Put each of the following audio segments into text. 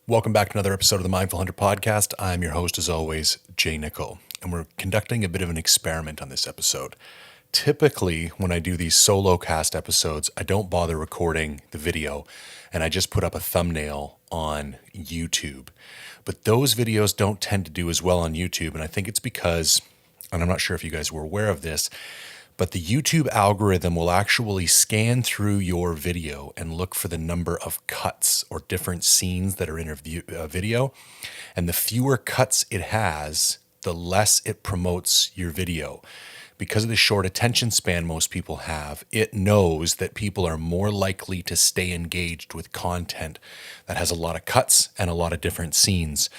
Welcome back to another episode of the Mindful Hunter podcast. I'm your host, as always, Jay Nichol, and we're conducting a bit of an experiment on this episode. Typically, when I do these solo cast episodes, I don't bother recording the video, and I just put up a thumbnail on YouTube. But those videos don't tend to do as well on YouTube, and I think it's because, and I'm not sure if you guys were aware of this, but the YouTube algorithm will actually scan through your video and look for the number of cuts or different scenes that are in a video. And the fewer cuts it has, the less it promotes your video. Because of the short attention span most people have, it knows that people are more likely to stay engaged with content that has a lot of cuts and a lot of different scenes.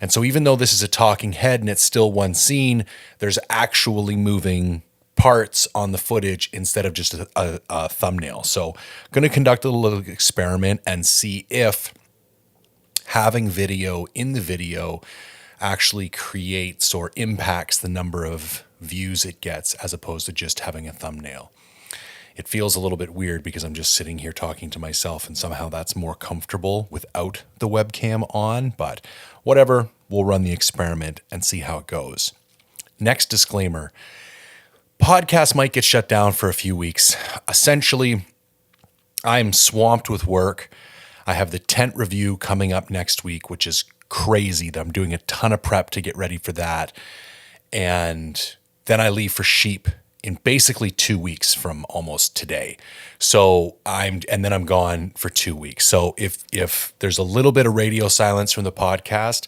And so even though this is a talking head and it's still one scene, there's actually moving parts on the footage instead of just a thumbnail. So I'm going to conduct a little experiment and see if having video in the video actually creates or impacts the number of views it gets as opposed to just having a thumbnail. It feels a little bit weird because I'm just sitting here talking to myself and somehow that's more comfortable without the webcam on, but whatever, we'll run the experiment and see how it goes. Next disclaimer. Podcast might get shut down for a few weeks. Essentially, I'm swamped with work. I have the tent review coming up next week, which is crazy. I'm doing a ton of prep to get ready for that. And then I leave for sheep in basically 2 weeks from almost today. And then I'm gone for 2 weeks. So if there's a little bit of radio silence from the podcast,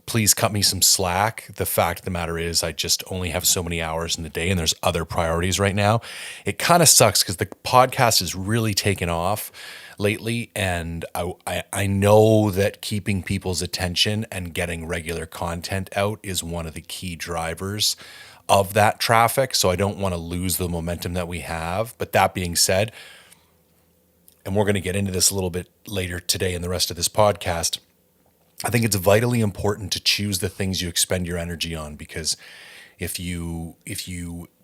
please cut me some slack. The fact of the matter is I just only have so many hours in the day and there's other priorities right now. It kind of sucks because the podcast has really taken off lately. And I know that keeping people's attention and getting regular content out is one of the key drivers of that traffic. So I don't want to lose the momentum that we have. But that being said, and we're going to get into this a little bit later today in the rest of this podcast, I think it's vitally important to choose the things you expend your energy on, because if you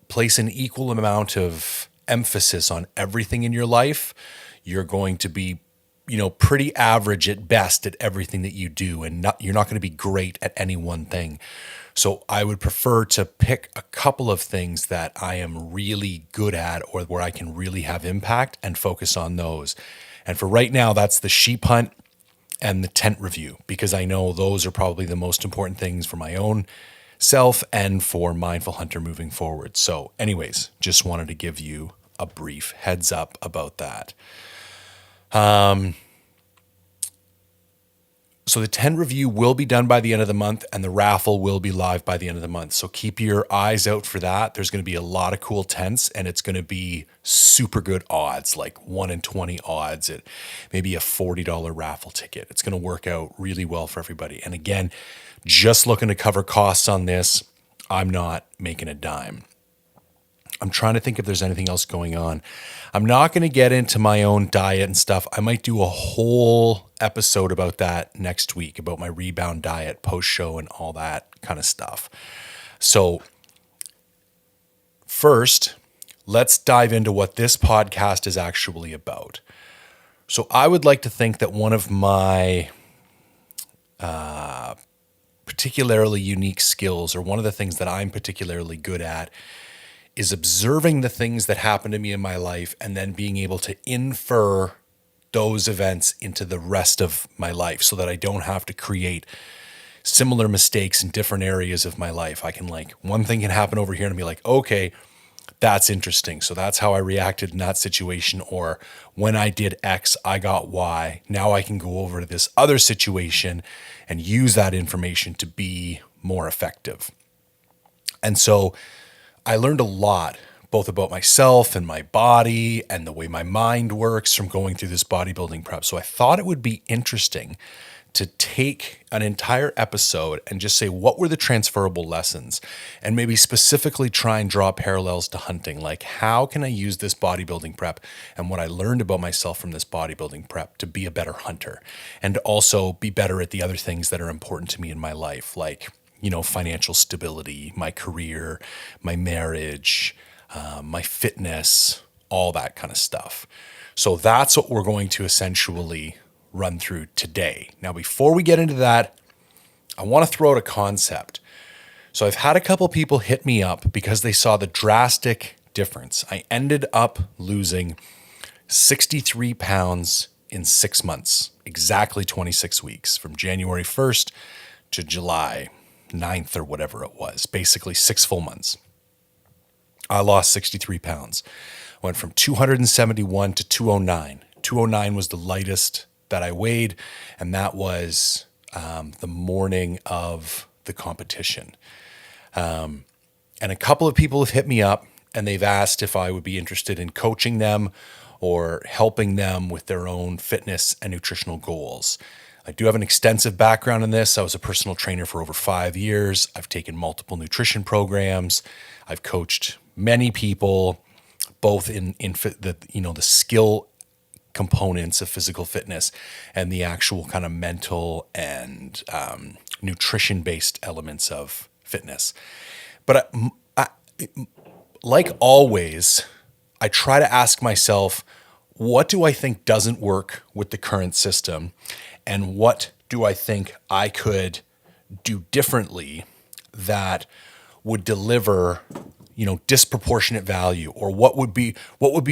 place an equal amount of emphasis on everything in your life, you're going to be, pretty average at best at everything that you do, and you're not going to be great at any one thing. So I would prefer to pick a couple of things that I am really good at or where I can really have impact and focus on those. And for right now, that's the sheep hunt and the tent review, because I know those are probably the most important things for my own self and for Mindful Hunter moving forward. So anyways, just wanted to give you a brief heads up about that. So the tent review will be done by the end of the month and the raffle will be live by the end of the month. So keep your eyes out for that. There's going to be a lot of cool tents and it's going to be super good odds, like 1 in 20 odds at maybe a $40 raffle ticket. It's going to work out really well for everybody. And again, just looking to cover costs on this. I'm not making a dime. I'm trying to think if there's anything else going on. I'm not going to get into my own diet and stuff. I might do a whole episode about that next week, about my rebound diet, post-show, and all that kind of stuff. So first, let's dive into what this podcast is actually about. So I would like to think that one of my particularly unique skills, or one of the things that I'm particularly good at, is observing the things that happen to me in my life and then being able to infer those events into the rest of my life so that I don't have to create similar mistakes in different areas of my life. I can one thing can happen over here and be like, okay, that's interesting. So that's how I reacted in that situation. Or when I did X, I got Y. Now I can go over to this other situation and use that information to be more effective. And so I learned a lot, both about myself and my body and the way my mind works from going through this bodybuilding prep. So I thought it would be interesting to take an entire episode and just say, what were the transferable lessons? And maybe specifically try and draw parallels to hunting. Like, how can I use this bodybuilding prep and what I learned about myself from this bodybuilding prep to be a better hunter and also be better at the other things that are important to me in my life, like financial stability, my career, my marriage, my fitness, all that kind of stuff. So that's what we're going to essentially run through today. Now, before we get into that, I want to throw out a concept. So I've had a couple people hit me up because they saw the drastic difference. I ended up losing 63 pounds in 6 months, exactly 26 weeks, from January 1st to July 9th or whatever it was, basically 6 full months. I lost 63 pounds. Went from 271 to 209. 209 was the lightest that I weighed, and that was the morning of the competition. And a couple of people have hit me up, and they've asked if I would be interested in coaching them or helping them with their own fitness and nutritional goals. I do have an extensive background in this. I was a personal trainer for over 5 years. I've taken multiple nutrition programs. I've coached many people, both in the skill components of physical fitness and the actual kind of mental and nutrition-based elements of fitness. But like always, I try to ask myself, what do I think doesn't work with the current system? And what do I think I could do differently that would deliver, disproportionate value? Or what would be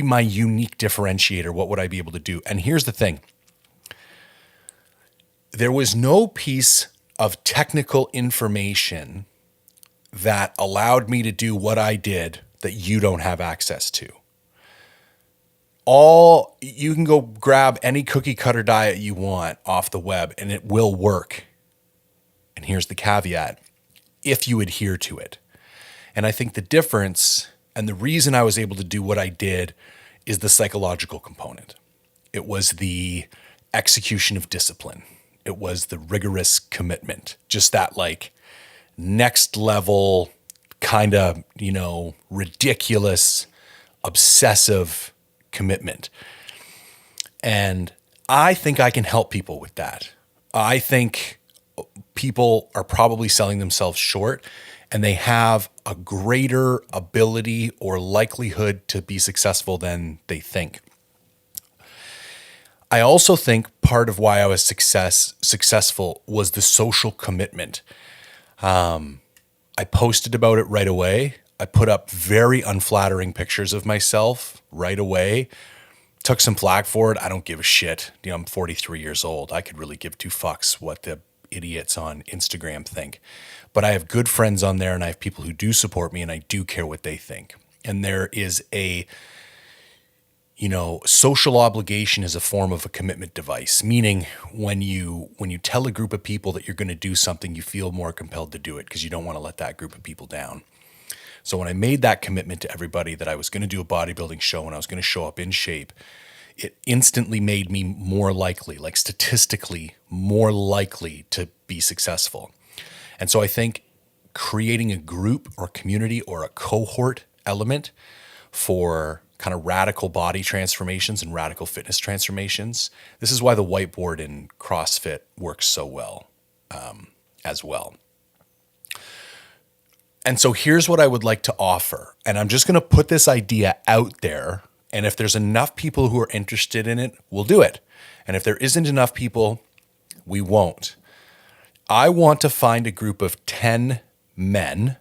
my unique differentiator? What would I be able to do? And here's the thing. There was no piece of technical information that allowed me to do what I did that you don't have access to. You can go grab any cookie cutter diet you want off the web and it will work. And here's the caveat, if you adhere to it. And I think the difference and the reason I was able to do what I did is the psychological component. It was the execution of discipline. It was the rigorous commitment, just that next level kind of, ridiculous, obsessive commitment. And I think I can help people with that. I think people are probably selling themselves short and they have a greater ability or likelihood to be successful than they think. I also think part of why I was successful was the social commitment. I posted about it right away. I put up very unflattering pictures of myself right away. Took some flack for it. I don't give a shit. I'm 43 years old. I could really give two fucks what the idiots on Instagram think. But I have good friends on there and I have people who do support me and I do care what they think. And there is social obligation is a form of a commitment device, meaning when you tell a group of people that you're going to do something, you feel more compelled to do it because you don't want to let that group of people down. So when I made that commitment to everybody that I was going to do a bodybuilding show and I was going to show up in shape, it instantly made me more likely, statistically more likely to be successful. And so I think creating a group or community or a cohort element for kind of radical body transformations and radical fitness transformations, this is why the whiteboard in CrossFit works so well as well. And so here's what I would like to offer. And I'm just going to put this idea out there. And if there's enough people who are interested in it, we'll do it. And if there isn't enough people, we won't. I want to find a group of 10 men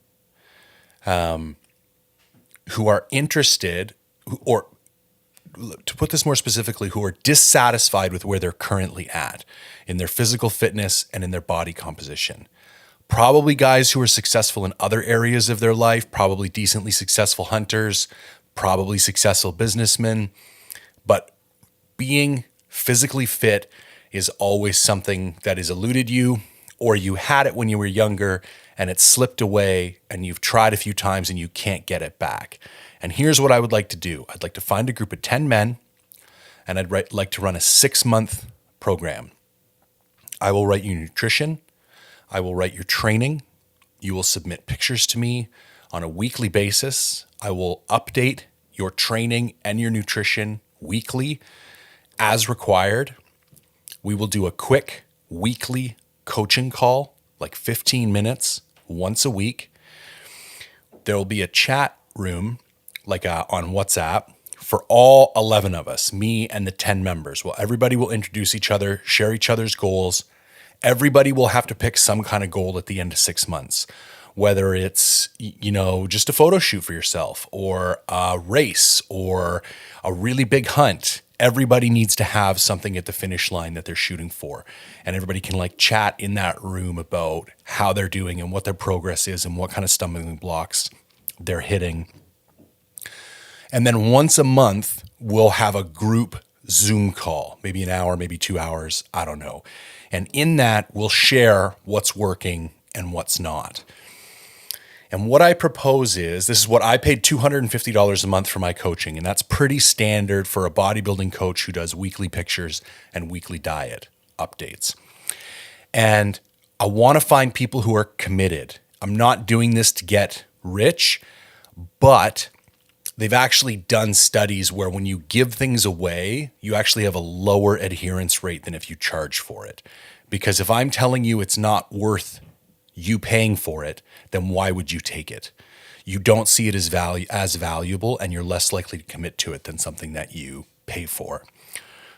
who are interested, or to put this more specifically, who are dissatisfied with where they're currently at in their physical fitness and in their body composition. Probably guys who are successful in other areas of their life, probably decently successful hunters, probably successful businessmen. But being physically fit is always something that has eluded you, or you had it when you were younger and it slipped away and you've tried a few times and you can't get it back. And here's what I would like to do. I'd like to find a group of 10 men and I'd like to run a 6-month program. I will write you nutrition. I will write your training. You will submit pictures to me on a weekly basis. I will update your training and your nutrition weekly as required. We will do a quick weekly coaching call, 15 minutes once a week. There will be a chat room on WhatsApp for all 11 of us, me and the 10 members. Well, everybody will introduce each other, share each other's goals. Everybody will have to pick some kind of goal at the end of 6 months, whether it's, just a photo shoot for yourself or a race or a really big hunt. Everybody needs to have something at the finish line that they're shooting for. And everybody can chat in that room about how they're doing and what their progress is and what kind of stumbling blocks they're hitting. And then once a month, we'll have a group Zoom call, maybe an hour, maybe 2 hours, I don't know. And in that, we'll share what's working and what's not. And what I propose is, this is what I paid $250 a month for my coaching, and that's pretty standard for a bodybuilding coach who does weekly pictures and weekly diet updates. And I want to find people who are committed. I'm not doing this to get rich, but they've actually done studies where when you give things away, you actually have a lower adherence rate than if you charge for it. Because if I'm telling you it's not worth you paying for it, then why would you take it? You don't see it as valuable, and you're less likely to commit to it than something that you pay for.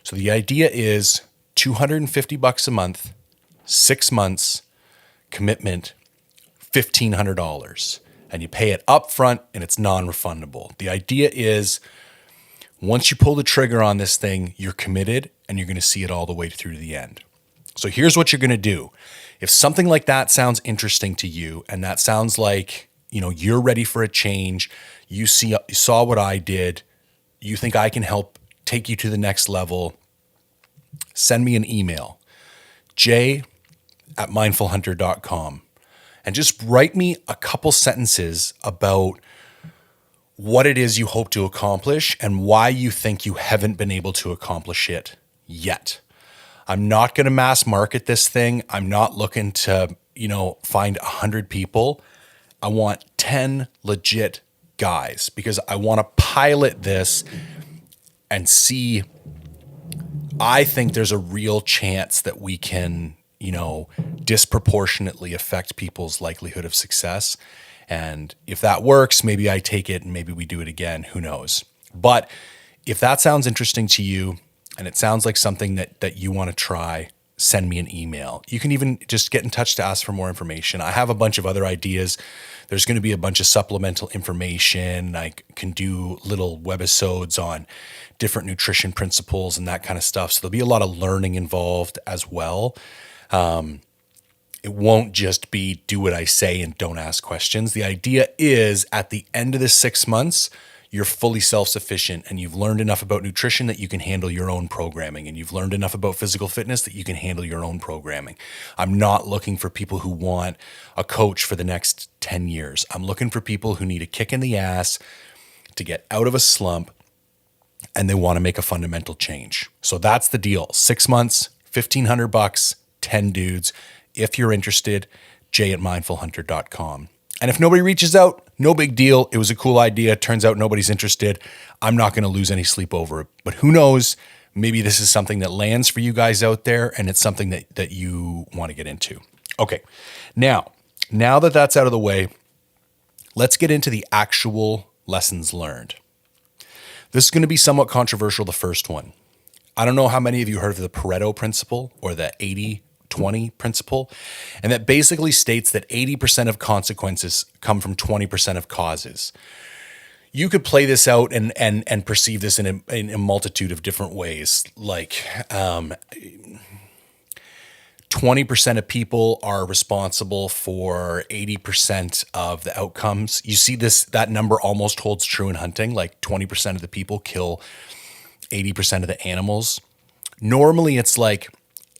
So the idea is $250 a month, 6 months, commitment, $1,500. And you pay it up front and it's non-refundable. The idea is once you pull the trigger on this thing, you're committed and you're going to see it all the way through to the end. So here's what you're going to do. If something like that sounds interesting to you and that sounds like, you're ready for a change, you saw what I did, you think I can help take you to the next level, send me an email, j@mindfulhunter.com, and just write me a couple sentences about what it is you hope to accomplish and why you think you haven't been able to accomplish it yet. I'm not going to mass market this thing. I'm not looking to, find 100 people. I want 10 legit guys because I want to pilot this and see. I think there's a real chance that we can, disproportionately affect people's likelihood of success. And if that works, maybe I take it and maybe we do it again. Who knows? But if that sounds interesting to you, and it sounds like something that you want to try, send me an email. You can even just get in touch to ask for more information. I have a bunch of other ideas. There's going to be a bunch of supplemental information. I can do little webisodes on different nutrition principles and that kind of stuff. So there'll be a lot of learning involved as well. It won't just be do what I say and don't ask questions. The idea is at the end of the 6 months, you're fully self-sufficient and you've learned enough about nutrition that you can handle your own programming, and you've learned enough about physical fitness that you can handle your own programming. I'm not looking for people who want a coach for the next 10 years. I'm looking for people who need a kick in the ass to get out of a slump and they want to make a fundamental change. So that's the deal. 6 months, $1,500, 10 dudes. If you're interested, j@mindfulhunter.com. And if nobody reaches out, no big deal. It was a cool idea. Turns out nobody's interested. I'm not going to lose any sleep over it. But who knows? Maybe this is something that lands for you guys out there and it's something that you want to get into. Okay. Now that that's out of the way, let's get into the actual lessons learned. This is going to be somewhat controversial, the first one. I don't know how many of you heard of the Pareto principle or the 80-20 principle, and that basically states that 80% of consequences come from 20% of causes. You could play this out and perceive this in a multitude of different ways. Like 20% of people are responsible for 80% of the outcomes. You see that number almost holds true in hunting. Like 20% of the people kill 80% of the animals. Normally it's like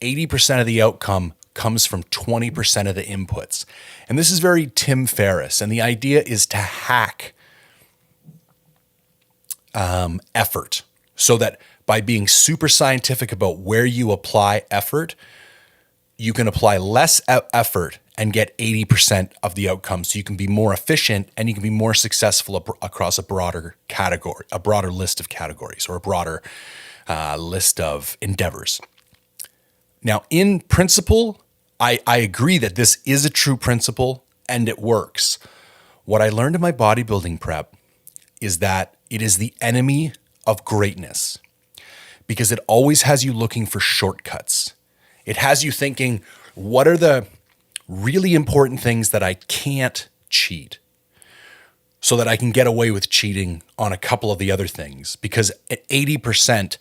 80% of the outcome comes from 20% of the inputs. And this is very Tim Ferriss. And the idea is to hack effort so that by being super scientific about where you apply effort, you can apply less effort and get 80% of the outcomes. So you can be more efficient and you can be more successful across a broader category, a broader list of categories, or a broader list of endeavors. Now, in principle, I agree that this is a true principle and it works. What I learned in my bodybuilding prep is that it is the enemy of greatness because it always has you looking for shortcuts. It has you thinking, what are the really important things that I can't cheat so that I can get away with cheating on a couple of the other things? Because 80%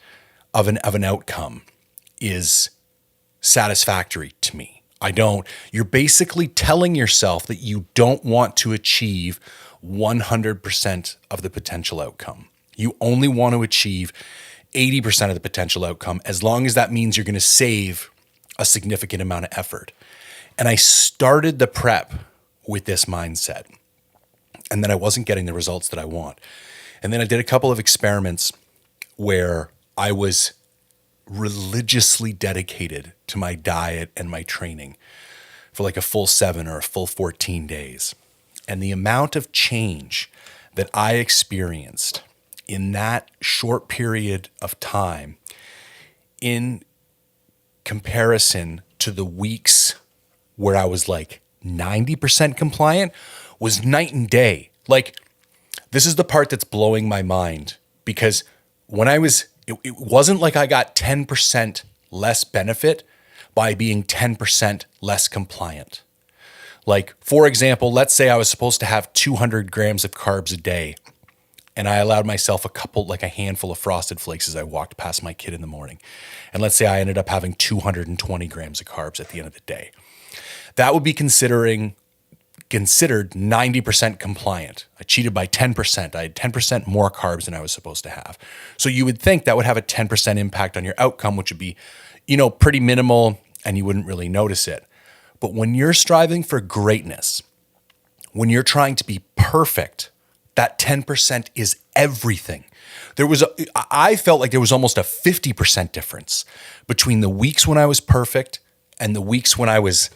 of an outcome is satisfactory to me. You're basically telling yourself that you don't want to achieve 100% of the potential outcome. You only want to achieve 80% of the potential outcome, as long as that means you're going to save a significant amount of effort. And I started the prep with this mindset, and then I wasn't getting the results that I want. And then I did a couple of experiments where I was religiously dedicated to my diet and my training for like a full 7 or a full 14 days. And the amount of change that I experienced in that short period of time in comparison to the weeks where I was like 90% compliant was night and day. Like, this is the part that's blowing my mind, because when it wasn't like I got 10% less benefit by being 10% less compliant. Like, for example, let's say I was supposed to have 200 grams of carbs a day, and I allowed myself a handful of Frosted Flakes as I walked past my kid in the morning. And let's say I ended up having 220 grams of carbs at the end of the day. That would be considered 90% compliant. I cheated by 10%. I had 10% more carbs than I was supposed to have. So you would think that would have a 10% impact on your outcome, which would be, pretty minimal, and you wouldn't really notice it. But when you're striving for greatness, when you're trying to be perfect, that 10% is everything. I felt like there was almost a 50% difference between the weeks when I was perfect and the weeks when I was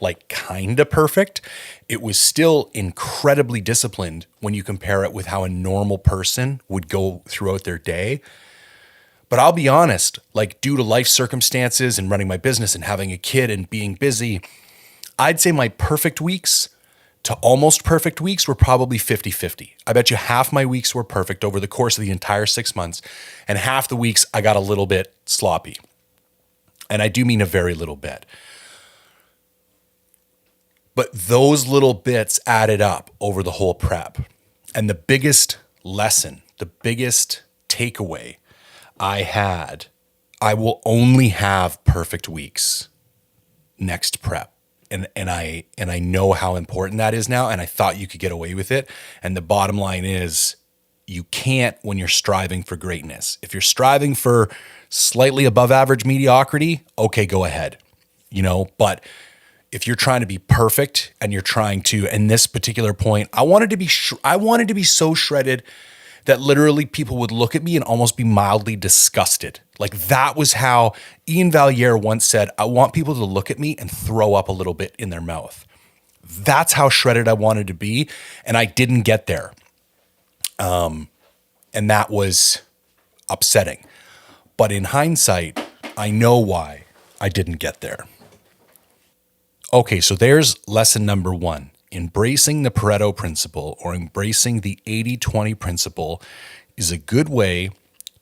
like kind of perfect. It was still incredibly disciplined when you compare it with how a normal person would go throughout their day. But I'll be honest, like, due to life circumstances and running my business and having a kid and being busy, I'd say my perfect weeks to almost perfect weeks were probably 50-50. I bet you half my weeks were perfect over the course of the entire 6 months, and half the weeks I got a little bit sloppy. And I do mean a very little bit. But those little bits added up over the whole prep. And the biggest lesson, the biggest takeaway I will only have perfect weeks next prep. And I know how important that is now, and I thought you could get away with it. And the bottom line is, you can't when you're striving for greatness. If you're striving for slightly above average mediocrity, okay, go ahead. But if you're trying to be perfect and you're trying to, in this particular point, I wanted to be so shredded that literally people would look at me and almost be mildly disgusted. Like, that was how Ian Valliere once said, I want people to look at me and throw up a little bit in their mouth. That's how shredded I wanted to be. And I didn't get there. And that was upsetting. But in hindsight, I know why I didn't get there. Okay, so there's lesson number 1. Embracing the Pareto principle, or embracing the 80-20 principle, is a good way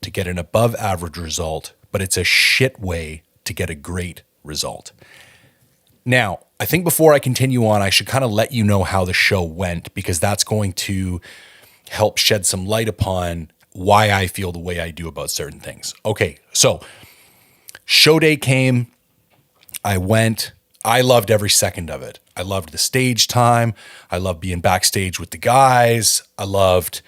to get an above average result, but it's a shit way to get a great result. Now, I think before I continue on, I should kind of let you know how the show went, because that's going to help shed some light upon why I feel the way I do about certain things. Okay, so show day came, I went. I loved every second of it. I loved the stage time. I loved being backstage with the guys. I loved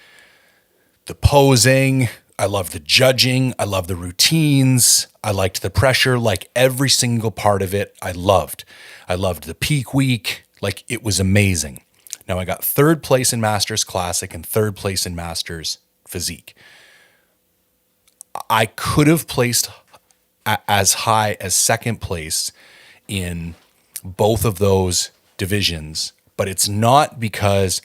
the posing. I loved the judging. I loved the routines. I liked the pressure. Like, every single part of it, I loved. I loved the peak week. Like, it was amazing. Now, I got 3rd place in Masters Classic and 3rd place in Masters Physique. I could have placed as high as 2nd place in both of those divisions, but it's not because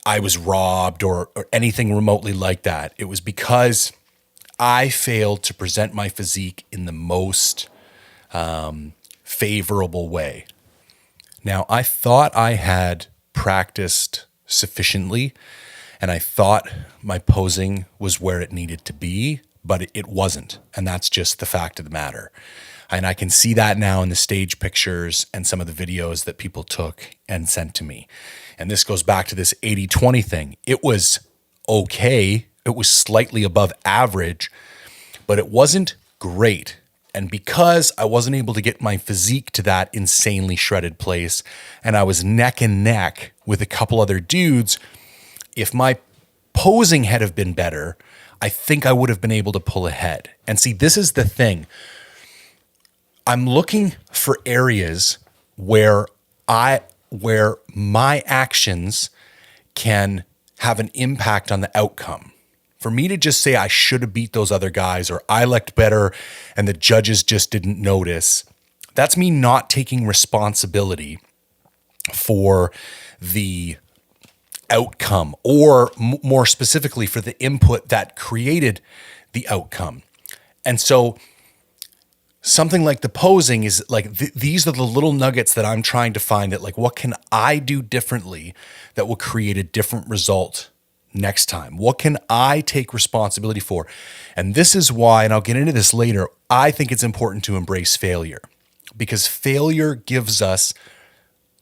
I was robbed or anything remotely like that. It was because I failed to present my physique in the most favorable way. Now, I thought I had practiced sufficiently And I thought my posing was where it needed to be, but it wasn't. And that's just the fact of the matter. And I can see that now in the stage pictures and some of the videos that people took and sent to me. And this goes back to this 80-20 thing. It was okay. It was slightly above average, but it wasn't great. And because I wasn't able to get my physique to that insanely shredded place, and I was neck and neck with a couple other dudes, if my posing had have been better, I think I would have been able to pull ahead. And see, this is the thing. I'm looking for areas where my actions can have an impact on the outcome. For me to just say I should have beat those other guys, or I looked better and the judges just didn't notice, that's me not taking responsibility for the outcome, or more specifically for the input that created the outcome. And so something like the posing is like, these are the little nuggets that I'm trying to find, that like, what can I do differently that will create a different result next time? What can I take responsibility for? And this is why, and I'll get into this later, I think it's important to embrace failure, because failure gives us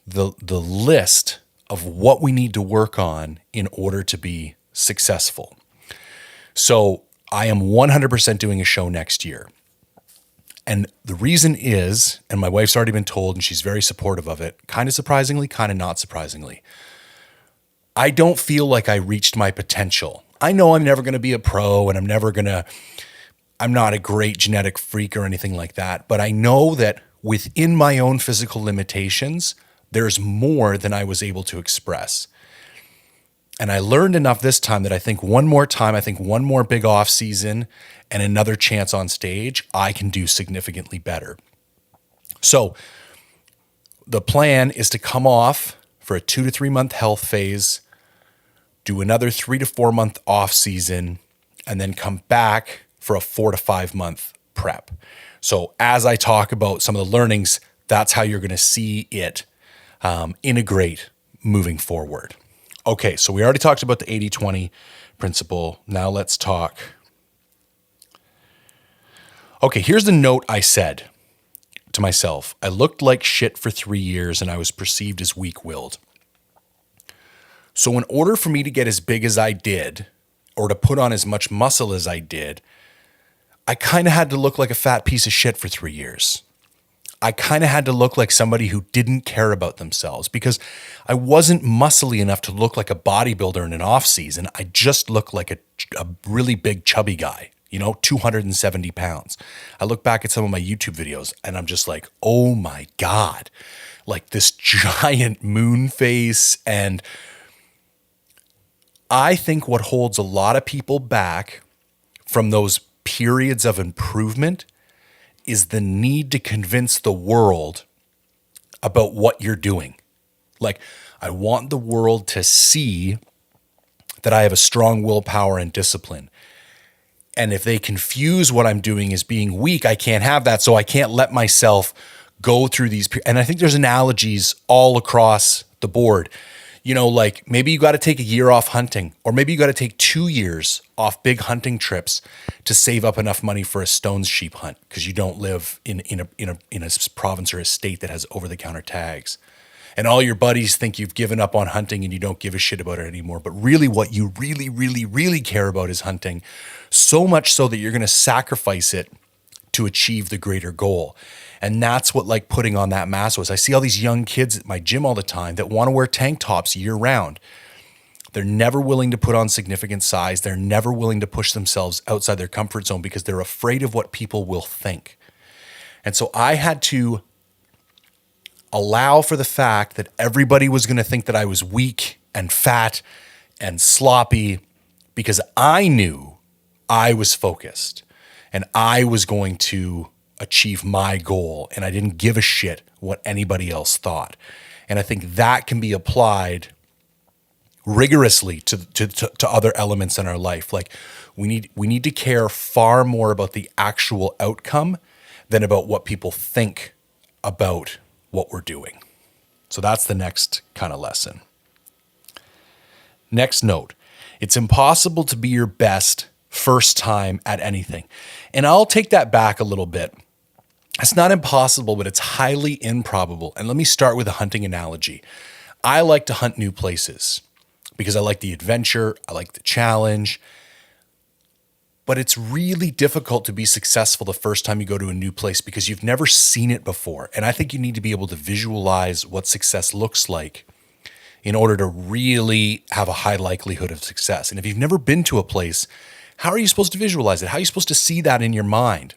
the list of what we need to work on in order to be successful. So I am 100% doing a show next year. And the reason is, and my wife's already been told, and she's very supportive of it, kind of surprisingly, kind of not surprisingly, I don't feel like I reached my potential. I know I'm never going to be a pro, and I'm not a great genetic freak or anything like that, but I know that within my own physical limitations, there's more than I was able to express. And I learned enough this time that I think one more big off season and another chance on stage, I can do significantly better. So the plan is to come off for a 2 to 3 month health phase, do another 3 to 4 month off season, and then come back for a 4 to 5 month prep. So as I talk about some of the learnings, that's how you're going to see it integrate moving forward. Okay, so we already talked about the 80-20 principle. Now let's talk. Okay, here's the note I said to myself. I looked like shit for 3 years and I was perceived as weak-willed. So in order for me to get as big as I did, or to put on as much muscle as I did, I kind of had to look like a fat piece of shit for 3 years. I kind of had to look like somebody who didn't care about themselves, because I wasn't muscly enough to look like a bodybuilder in an off season. I just looked like a really big chubby guy, 270 pounds. I look back at some of my YouTube videos and I'm just like, oh my God, like this giant moon face. And I think what holds a lot of people back from those periods of improvement is the need to convince the world about what you're doing. Like, I want the world to see that I have a strong willpower and discipline. And if they confuse what I'm doing as being weak, I can't have that. So I can't let myself go through these. And I think there's analogies all across the board. Like maybe you got to take a year off hunting, or maybe you got to take 2 years off big hunting trips to save up enough money for a stones sheep hunt, because you don't live in a province or a state that has over-the-counter tags. And all your buddies think you've given up on hunting and you don't give a shit about it anymore. But really what you really, really, really care about is hunting, so much so that you're going to sacrifice it to achieve the greater goal. And that's what like putting on that mass was. I see all these young kids at my gym all the time that want to wear tank tops year round. They're never willing to put on significant size. They're never willing to push themselves outside their comfort zone because they're afraid of what people will think. And so I had to allow for the fact that everybody was going to think that I was weak and fat and sloppy, because I knew I was focused and I was going to achieve my goal, and I didn't give a shit what anybody else thought. And I think that can be applied rigorously to other elements in our life. Like we need to care far more about the actual outcome than about what people think about what we're doing. So that's the next kind of lesson. Next note. It's impossible to be your best first time at anything. And I'll take that back a little bit. It's not impossible, but it's highly improbable. And let me start with a hunting analogy. I like to hunt new places because I like the adventure, I like the challenge. But it's really difficult to be successful the first time you go to a new place because you've never seen it before. And I think you need to be able to visualize what success looks like in order to really have a high likelihood of success. And if you've never been to a place, how are you supposed to visualize it? How are you supposed to see that in your mind?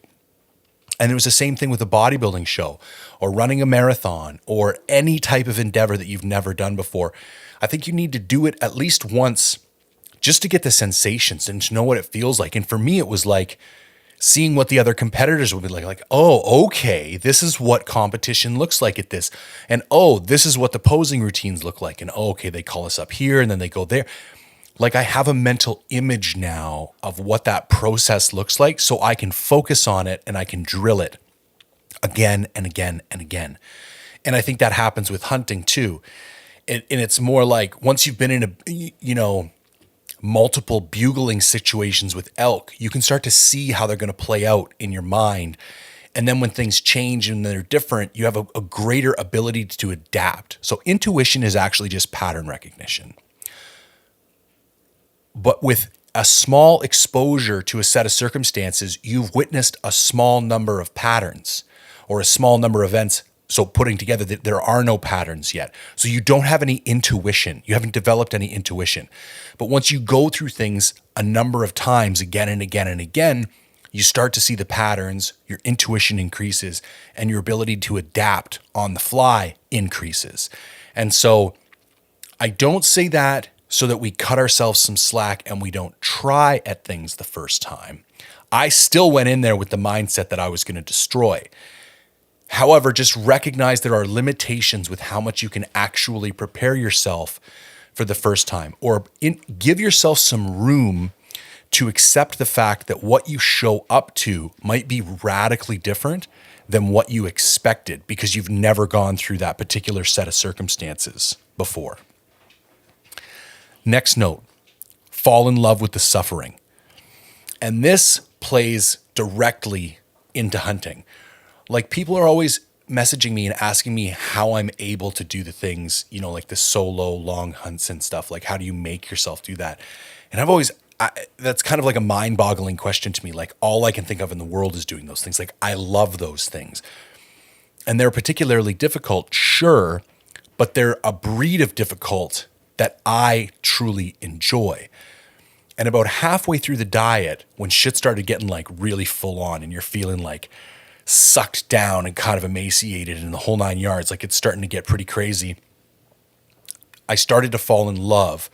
And it was the same thing with a bodybuilding show or running a marathon or any type of endeavor that you've never done before. I think you need to do it at least once just to get the sensations and to know what it feels like. And for me, it was like seeing what the other competitors would be like, oh, okay, this is what competition looks like at this. And oh, this is what the posing routines look like. And oh, okay, they call us up here and then they go there. Like I have a mental image now of what that process looks like so I can focus on it and I can drill it again and again and again. And I think that happens with hunting too. And it's more like once you've been in multiple bugling situations with elk, you can start to see how they're going to play out in your mind. And then when things change and they're different, you have a greater ability to adapt. So intuition is actually just pattern recognition. But with a small exposure to a set of circumstances, you've witnessed a small number of patterns or a small number of events. So putting together that there are no patterns yet. So you don't have any intuition. You haven't developed any intuition. But once you go through things a number of times again and again and again, you start to see the patterns, your intuition increases, and your ability to adapt on the fly increases. And so I don't say that so that we cut ourselves some slack and we don't try at things the first time. I still went in there with the mindset that I was going to destroy. However, just recognize there are limitations with how much you can actually prepare yourself for the first time, or give yourself some room to accept the fact that what you show up to might be radically different than what you expected because you've never gone through that particular set of circumstances before. Next note, fall in love with the suffering. And this plays directly into hunting. Like people are always messaging me and asking me how I'm able to do the things, like the solo long hunts and stuff. Like, how do you make yourself do that? And that's kind of like a mind-boggling question to me. Like all I can think of in the world is doing those things. Like I love those things. And they're particularly difficult, sure, but they're a breed of difficult that I truly enjoy. And about halfway through the diet, when shit started getting like really full on and you're feeling like sucked down and kind of emaciated in the whole 9 yards, like it's starting to get pretty crazy, I started to fall in love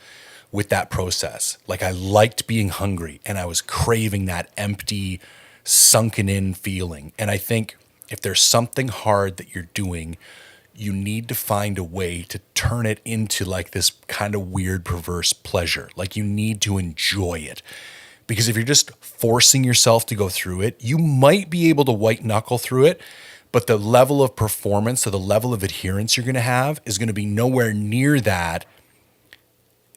with that process. Like I liked being hungry and I was craving that empty, sunken in feeling. And I think if there's something hard that you're doing, you need to find a way to turn it into like this kind of weird, perverse pleasure. Like you need to enjoy it. Because if you're just forcing yourself to go through it, you might be able to white knuckle through it, but the level of performance or the level of adherence you're going to have is going to be nowhere near that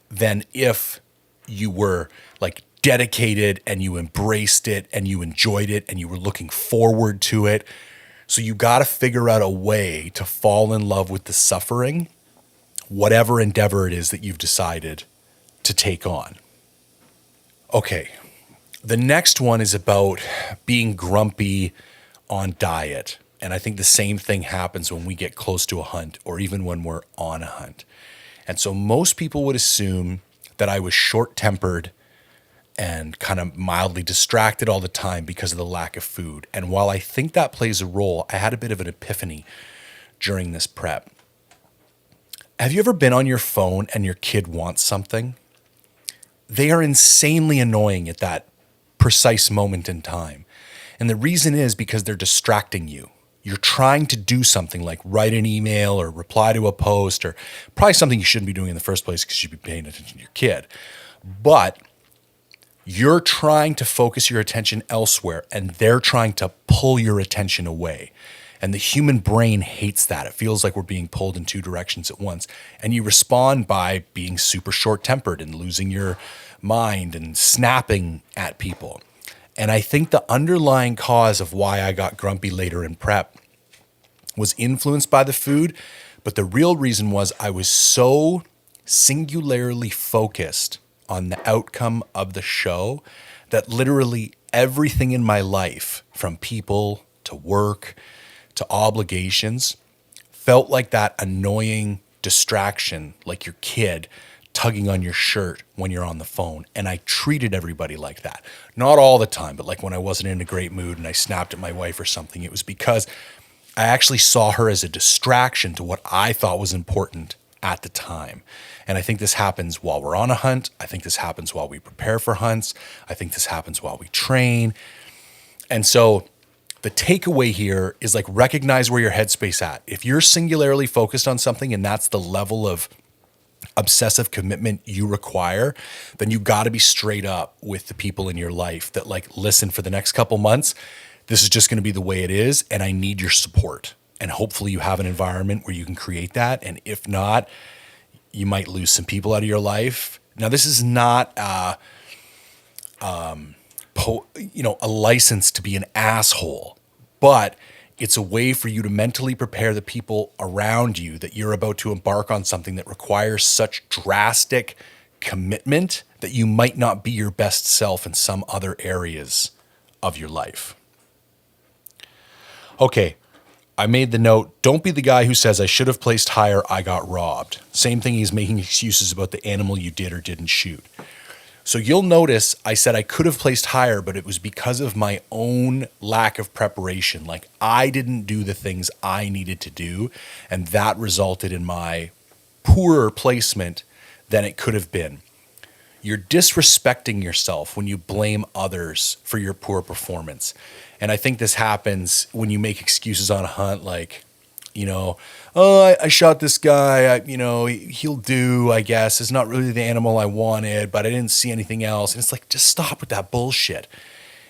than if you were like dedicated and you embraced it and you enjoyed it and you were looking forward to it. So you got to figure out a way to fall in love with the suffering, whatever endeavor it is that you've decided to take on. Okay, the next one is about being grumpy on diet. And I think the same thing happens when we get close to a hunt or even when we're on a hunt. And so most people would assume that I was short-tempered and kind of mildly distracted all the time because of the lack of food. And while I think that plays a role, I had a bit of an epiphany during this prep. Have you ever been on your phone and your kid wants something? They are insanely annoying at that precise moment in time. And the reason is because they're distracting you. You're trying to do something like write an email or reply to a post, or probably something you shouldn't be doing in the first place because you should be paying attention to your kid. But you're trying to focus your attention elsewhere and they're trying to pull your attention away. And the human brain hates that. It feels like we're being pulled in two directions at once. And you respond by being super short-tempered and losing your mind and snapping at people. And I think the underlying cause of why I got grumpy later in prep was influenced by the food, but the real reason was I was so singularly focused on the outcome of the show that literally everything in my life, from people to work to obligations, felt like that annoying distraction, like your kid tugging on your shirt when you're on the phone. And I treated everybody like that. Not all the time, but like when I wasn't in a great mood and I snapped at my wife or something, it was because I actually saw her as a distraction to what I thought was important at the time. And I think this happens while we're on a hunt. I think this happens while we prepare for hunts. I think this happens while we train. And so the takeaway here is like recognize where your headspace at. If you're singularly focused on something and that's the level of obsessive commitment you require, then you got to be straight up with the people in your life that like, listen, for the next couple months, this is just going to be the way it is. And I need your support. And hopefully you have an environment where you can create that. And if not, you might lose some people out of your life. Now, this is not a license to be an asshole, but it's a way for you to mentally prepare the people around you that you're about to embark on something that requires such drastic commitment that you might not be your best self in some other areas of your life. Okay, I made the note, don't be the guy who says I should have placed higher, I got robbed. Same thing as making excuses about the animal you did or didn't shoot. So you'll notice I said I could have placed higher, but it was because of my own lack of preparation. Like I didn't do the things I needed to do, and that resulted in my poorer placement than it could have been. You're disrespecting yourself when you blame others for your poor performance. And I think this happens when you make excuses on a hunt, like, I shot this guy, he'll do, I guess. It's not really the animal I wanted, but I didn't see anything else. And it's like, just stop with that bullshit.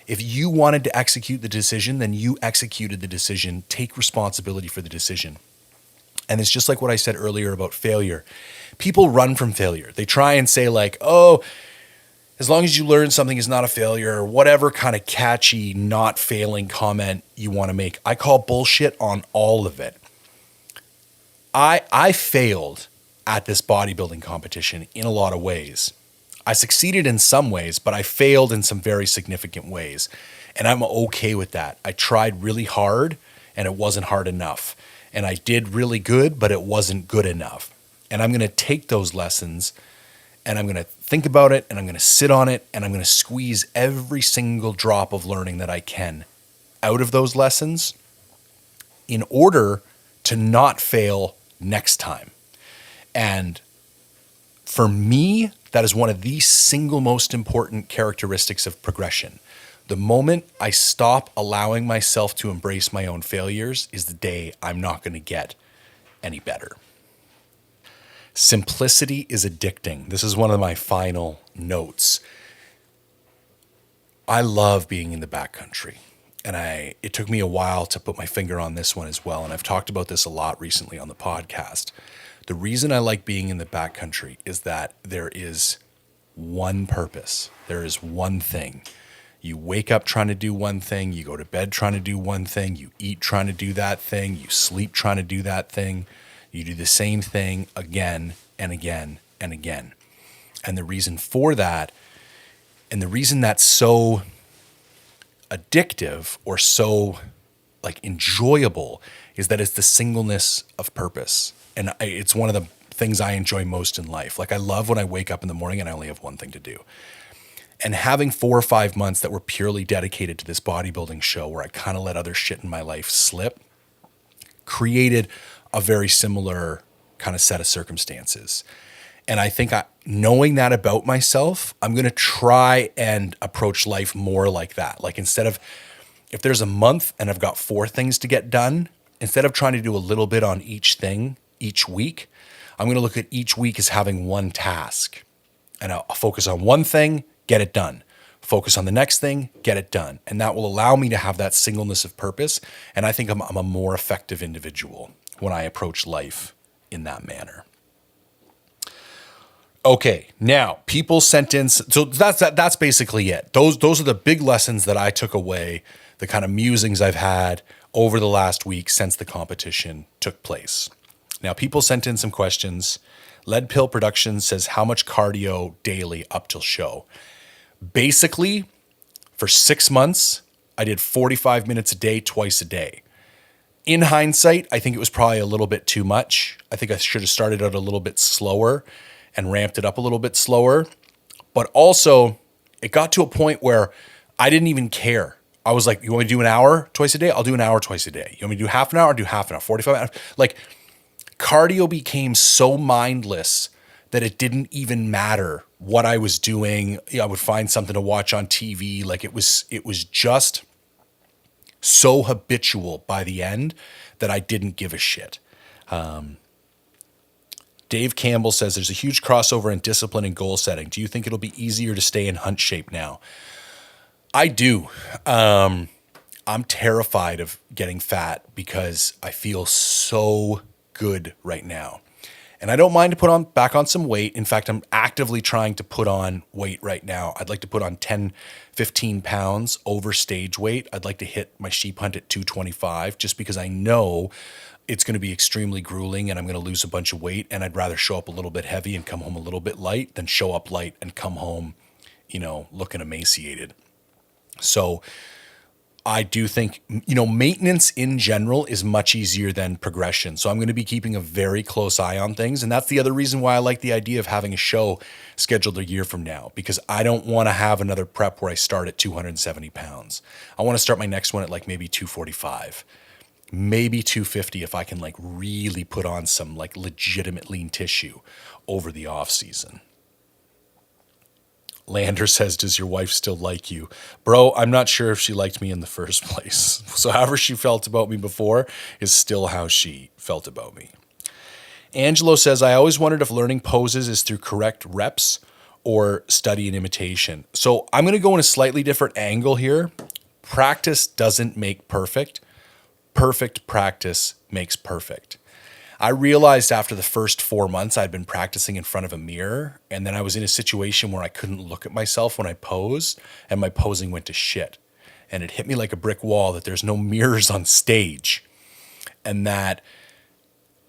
If you wanted to execute the decision, then you executed the decision. Take responsibility for the decision. And it's just like what I said earlier about failure. People run from failure. They try and say like, oh, as long as you learn something is not a failure, or whatever kind of catchy, not failing comment you want to make. I call bullshit on all of it. I failed at this bodybuilding competition in a lot of ways. I succeeded in some ways, but I failed in some very significant ways. And I'm okay with that. I tried really hard and it wasn't hard enough. And I did really good, but it wasn't good enough. And I'm going to take those lessons and I'm going to think about it and I'm going to sit on it and I'm going to squeeze every single drop of learning that I can out of those lessons in order to not fail next time. And for me, that is one of the single most important characteristics of progression. The moment I stop allowing myself to embrace my own failures is the day I'm not going to get any better. Simplicity is addicting. This is one of my final notes. I love being in the backcountry. And it took me a while to put my finger on this one as well. And I've talked about this a lot recently on the podcast. The reason I like being in the backcountry is that there is one purpose. There is one thing. You wake up trying to do one thing. You go to bed trying to do one thing. You eat trying to do that thing. You sleep trying to do that thing. You do the same thing again and again and again. And the reason for that, and the reason that's so addictive or so enjoyable is that it's the singleness of purpose. And it's one of the things I enjoy most in life. Like I love when I wake up in the morning and I only have one thing to do. And having 4 or 5 months that were purely dedicated to this bodybuilding show where I kind of let other shit in my life slip created a very similar kind of set of circumstances. And I think knowing that about myself, I'm going to try and approach life more like that. Like instead of, if there's a month and I've got 4 things to get done, instead of trying to do a little bit on each thing each week, I'm going to look at each week as having one task. And I'll focus on one thing, get it done. focus on the next thing, get it done. And that will allow me to have that singleness of purpose. And I think I'm a more effective individual when I approach life in that manner. Okay, now people sent in. So that's basically it. Those are the big lessons that I took away, the kind of musings I've had over the last week since the competition took place. Now, people sent in some questions. Lead Pill Productions says, how much cardio daily up till show? Basically, for 6 months, I did 45 minutes a day, twice a day. In hindsight, I think it was probably a little bit too much. I think I should have started out a little bit slower and ramped it up a little bit slower. But also, it got to a point where I didn't even care. I was like, you want me to do an hour twice a day? I'll do an hour twice a day. You want me to do half an hour? I'll do half an hour, 45 minutes. Like, cardio became so mindless that it didn't even matter what I was doing. I would find something to watch on TV. Like, it was just so habitual by the end that I didn't give a shit. Dave Campbell says there's a huge crossover in discipline and goal setting. Do you think it'll be easier to stay in hunt shape now? I do. I'm terrified of getting fat because I feel so good right now. And I don't mind to put back on some weight. In fact, I'm actively trying to put on weight right now. I'd like to put on 10, 15 pounds over stage weight. I'd like to hit my sheep hunt at 225 just because I know it's going to be extremely grueling and I'm going to lose a bunch of weight. And I'd rather show up a little bit heavy and come home a little bit light than show up light and come home, looking emaciated. So I do think, maintenance in general is much easier than progression. So I'm going to be keeping a very close eye on things. And that's the other reason why I like the idea of having a show scheduled a year from now, because I don't want to have another prep where I start at 270 pounds. I want to start my next one at like maybe 245, maybe 250 if I can like really put on some like legitimate lean tissue over the off season. Lander says, does your wife still like you? Bro, I'm not sure if she liked me in the first place. So however she felt about me before is still how she felt about me. Angelo says, I always wondered if learning poses is through correct reps or study and imitation. So I'm going to go in a slightly different angle here. Practice doesn't make perfect. Perfect practice makes perfect. I realized after the first 4 months I'd been practicing in front of a mirror, and then I was in a situation where I couldn't look at myself when I posed, and my posing went to shit. And it hit me like a brick wall that there's no mirrors on stage, and that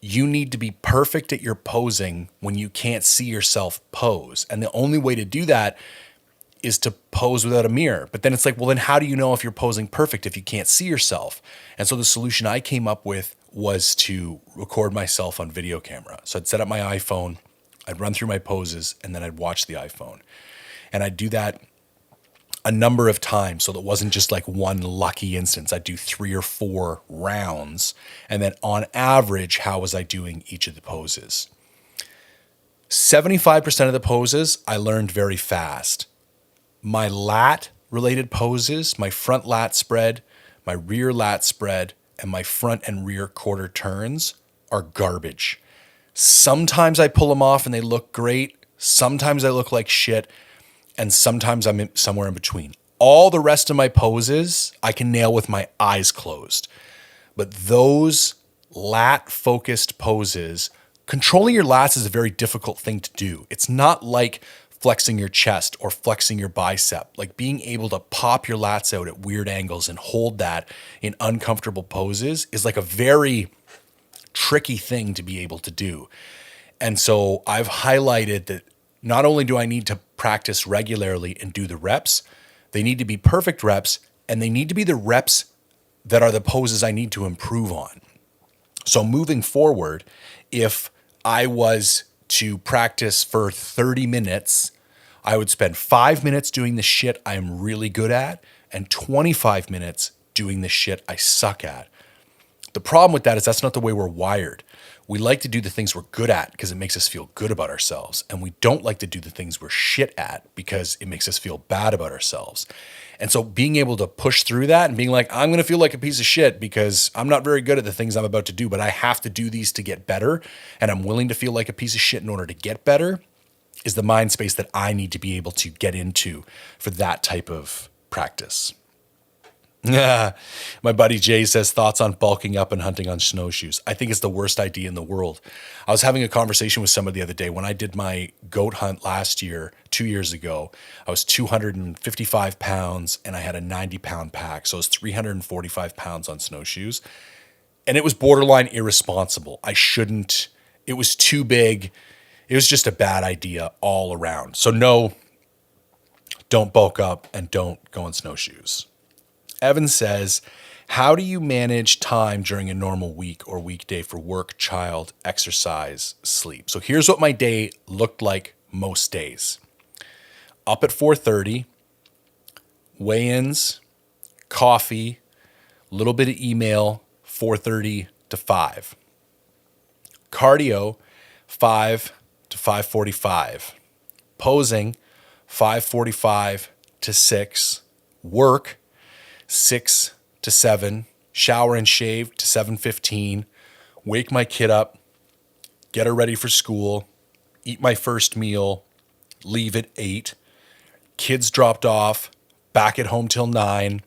you need to be perfect at your posing when you can't see yourself pose. And the only way to do that is to pose without a mirror. But then it's like, well, then how do you know if you're posing perfect if you can't see yourself? And so the solution I came up with was to record myself on video camera. So I'd set up my iPhone, I'd run through my poses, and then I'd watch the iPhone. And I'd do that a number of times so that it wasn't just like one lucky instance. I'd do 3 or 4 rounds. And then on average, how was I doing each of the poses? 75% of the poses I learned very fast. My lat related poses, my front lat spread, my rear lat spread, and my front and rear quarter turns are garbage. Sometimes I pull them off and they look great. Sometimes I look like shit. And sometimes I'm somewhere in between. All the rest of my poses I can nail with my eyes closed. But those lat-focused poses, controlling your lats is a very difficult thing to do. It's not like flexing your chest or flexing your bicep. Like being able to pop your lats out at weird angles and hold that in uncomfortable poses is like a very tricky thing to be able to do. And so I've highlighted that not only do I need to practice regularly and do the reps, they need to be perfect reps, and they need to be the reps that are the poses I need to improve on. So moving forward, if I was to practice for 30 minutes, I would spend 5 minutes doing the shit I'm really good at and 25 minutes doing the shit I suck at. The problem with that is that's not the way we're wired. We like to do the things we're good at because it makes us feel good about ourselves. And we don't like to do the things we're shit at because it makes us feel bad about ourselves. And so being able to push through that and being like, I'm going to feel like a piece of shit because I'm not very good at the things I'm about to do, but I have to do these to get better. And I'm willing to feel like a piece of shit in order to get better. is the mind space that I need to be able to get into for that type of practice. Yeah. My buddy Jay says thoughts on bulking up and hunting on snowshoes. I think it's the worst idea in the world. I was having a conversation with somebody the other day when I did my goat hunt last year, 2 years ago. I was 255 pounds and I had a 90-pound pack. So I was 345 pounds on snowshoes. And it was borderline irresponsible. It was too big. It was just a bad idea all around. So no, don't bulk up and don't go on snowshoes. Evan says, how do you manage time during a normal week or weekday for work, child, exercise, sleep? So here's what my day looked like most days. Up at 4:30, weigh-ins, coffee, a little bit of email, 4:30 to 5. Cardio, 5 to 5:45. Posing, 5:45 to 6. Work, 6 to 7, shower and shave to 7:15, wake my kid up, get her ready for school, eat my first meal, leave at 8, kids dropped off, back at home till 9,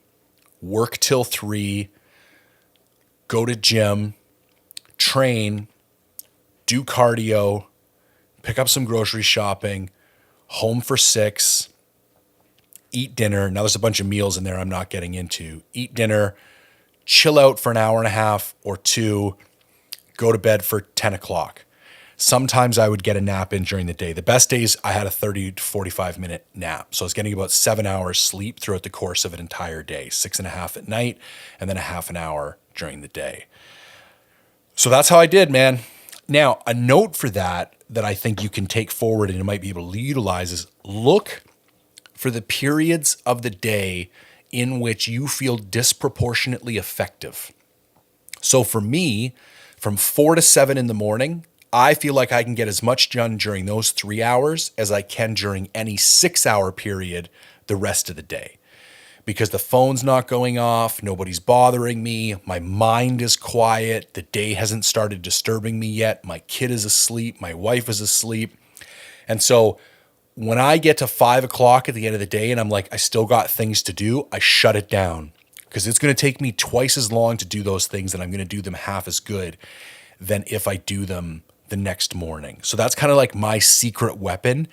work till 3, go to gym, train, do cardio, pick up some grocery shopping, home for 6, eat dinner. Now there's a bunch of meals in there I'm not getting into. Eat dinner, chill out for an hour and a half or 2, go to bed for 10 o'clock. Sometimes I would get a nap in during the day. The best days I had a 30 to 45 minute nap. So I was getting about 7 hours sleep throughout the course of an entire day, 6.5 at night, and then a half an hour during the day. So that's how I did, man. Now, a note for that I think you can take forward and you might be able to utilize is look for the periods of the day in which you feel disproportionately effective. So for me, from 4 to 7 in the morning, I feel like I can get as much done during those 3 hours as I can during any 6-hour period the rest of the day. Because the phone's not going off, nobody's bothering me, my mind is quiet, the day hasn't started disturbing me yet, my kid is asleep, my wife is asleep. And so when I get to 5 o'clock at the end of the day and I'm like, I still got things to do, I shut it down because it's going to take me twice as long to do those things and I'm going to do them half as good than if I do them the next morning. So that's kind of like my secret weapon.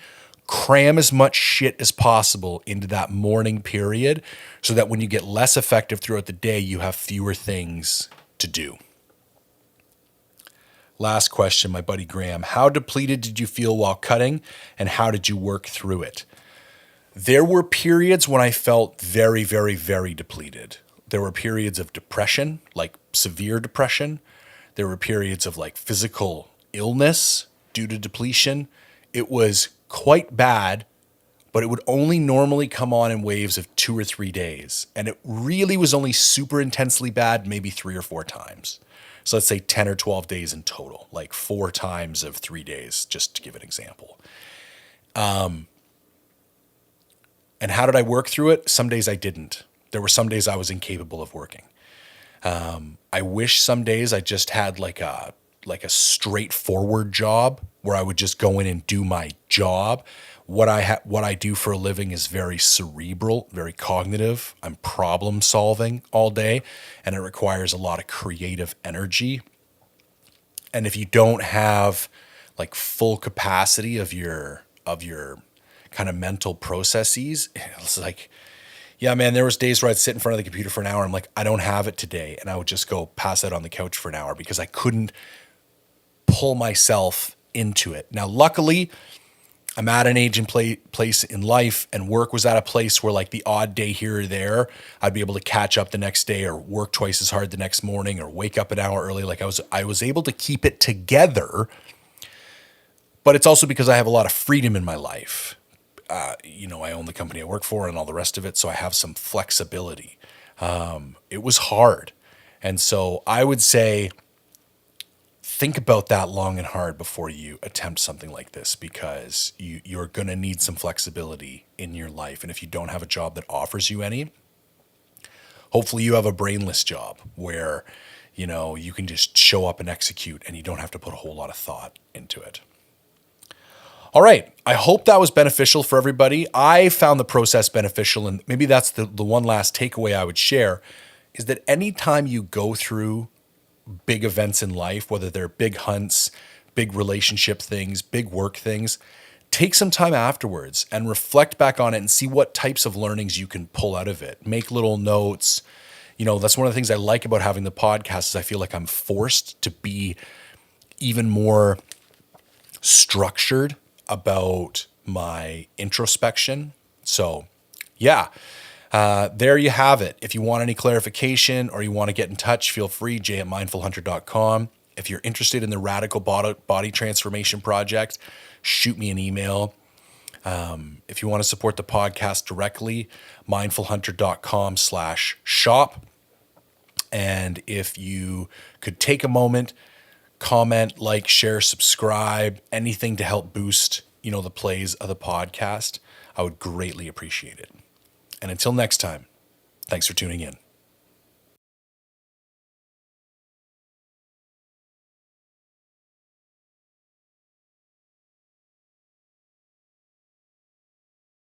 Cram as much shit as possible into that morning period so that when you get less effective throughout the day, you have fewer things to do. Last question, my buddy Graham. How depleted did you feel while cutting and how did you work through it? There were periods when I felt very, very, very depleted. There were periods of depression, like severe depression. There were periods of like physical illness due to depletion. It was quite bad, but it would only normally come on in waves of 2 or 3 days. And it really was only super intensely bad, maybe 3 or 4 times. So let's say 10 or 12 days in total, like 4 times of 3 days, just to give an example. And how did I work through it? Some days I didn't. There were some days I was incapable of working. I wish some days I just had like a straightforward job where I would just go in and do my job. What I do for a living is very cerebral, very cognitive. I'm problem solving all day, and it requires a lot of creative energy. And if you don't have like full capacity of your kind of mental processes, it's like, yeah, man, there was days where I'd sit in front of the computer for an hour. I'm like, I don't have it today. And I would just go pass out on the couch for an hour because I couldn't pull myself into it. Now, luckily, I'm at an age and place in life, and work was at a place where like the odd day here or there, I'd be able to catch up the next day or work twice as hard the next morning or wake up an hour early. Like I was able to keep it together, but it's also because I have a lot of freedom in my life. I own the company I work for and all the rest of it, so I have some flexibility. It was hard. And so I would say, think about that long and hard before you attempt something like this, because you're going to need some flexibility in your life. And if you don't have a job that offers you any, hopefully you have a brainless job where, you can just show up and execute and you don't have to put a whole lot of thought into it. All right. I hope that was beneficial for everybody. I found the process beneficial, and maybe that's the one last takeaway I would share is that anytime you go through big events in life, whether they're big hunts, big relationship things, big work things, take some time afterwards and reflect back on it and see what types of learnings you can pull out of it. Make little notes. That's one of the things I like about having the podcast is I feel like I'm forced to be even more structured about my introspection. So yeah, there you have it. If you want any clarification or you want to get in touch, feel free, jay@mindfulhunter.com. If you're interested in the Radical Body Transformation Project, shoot me an email. If you want to support the podcast directly, mindfulhunter.com/shop. And if you could take a moment, comment, like, share, subscribe, anything to help boost, the plays of the podcast, I would greatly appreciate it. And until next time, thanks for tuning in.